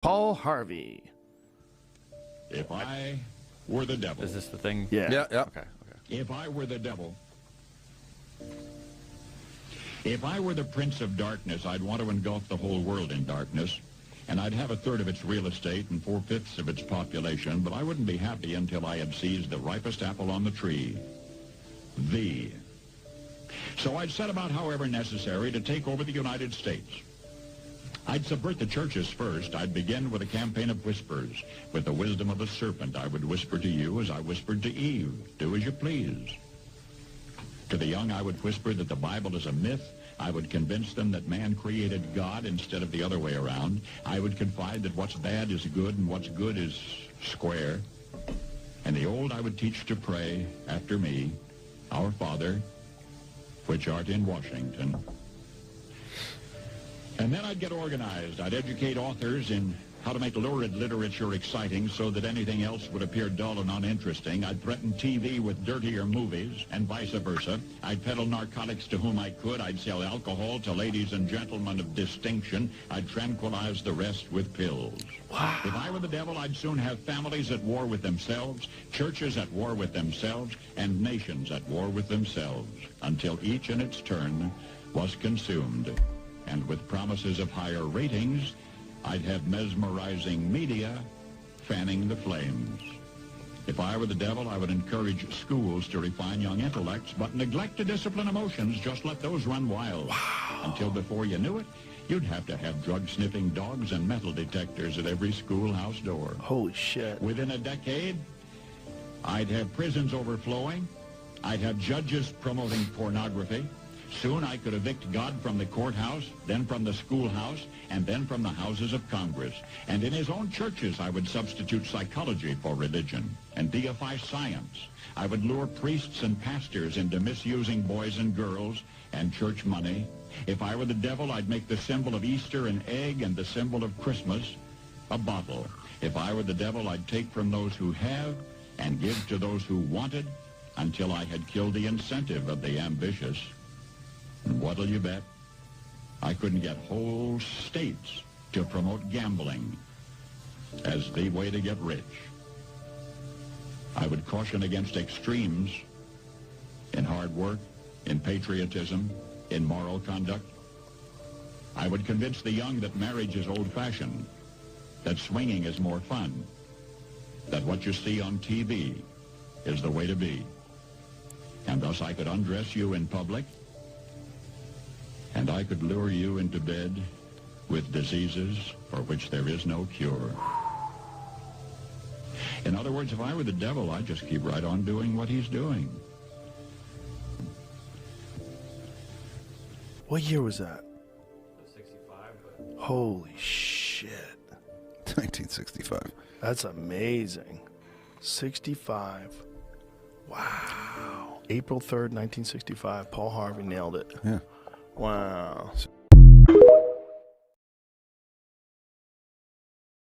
Paul Harvey. If I were the devil. Is this the thing? Yeah. Okay. Okay. If I were the devil. If I were the prince of darkness, I'd want to engulf the whole world in darkness. And I'd have a third of its real estate and 4/5 of its population, but I wouldn't be happy until I had seized the ripest apple on the tree. Thee. So I'd set about, however necessary, to take over the United States. I'd subvert the churches first. I'd begin with a campaign of whispers. With the wisdom of the serpent, I would whisper to you as I whispered to Eve, do as you please. To the young, I would whisper that the Bible is a myth. I would convince them that man created God instead of the other way around. I would confide that what's bad is good and what's good is square. And the old I would teach to pray after me, Our Father, which art in Washington. And then I'd get organized. I'd educate authors in how to make lurid literature exciting so that anything else would appear dull and uninteresting. I'd threaten TV with dirtier movies and vice versa. I'd peddle narcotics to whom I could. I'd sell alcohol to ladies and gentlemen of distinction. I'd tranquilize the rest with pills. Wow. If I were the devil, I'd soon have families at war with themselves, churches at war with themselves, and nations at war with themselves, until each in its turn was consumed. And with promises of higher ratings, I'd have mesmerizing media fanning the flames. If I were the devil, I would encourage schools to refine young intellects, but neglect to discipline emotions. Just let those run wild. Wow. Until before you knew it, you'd have to have drug-sniffing dogs and metal detectors at every schoolhouse door. Holy shit. Within a decade, I'd have prisons overflowing. I'd have judges promoting pornography. Soon I could evict God from the courthouse, then from the schoolhouse, and then from the houses of Congress. And in his own churches, I would substitute psychology for religion and deify science. I would lure priests and pastors into misusing boys and girls and church money. If I were the devil, I'd make the symbol of Easter an egg and the symbol of Christmas a bottle. If I were the devil, I'd take from those who have and give to those who wanted until I had killed the incentive of the ambitious. And what'll you bet? I couldn't get whole states to promote gambling as the way to get rich. I would caution against extremes in hard work, in patriotism, in moral conduct. I would convince the young that marriage is old-fashioned, that swinging is more fun, that what you see on TV is the way to be. And thus I could undress you in public, and I could lure you into bed with diseases for which there is no cure. In other words, if I were the devil, I'd just keep right on doing what he's doing. What year was that? 65, but Holy shit. 1965. That's amazing. 65. Wow. April 3rd, 1965. Paul Harvey nailed it. Yeah. Wow.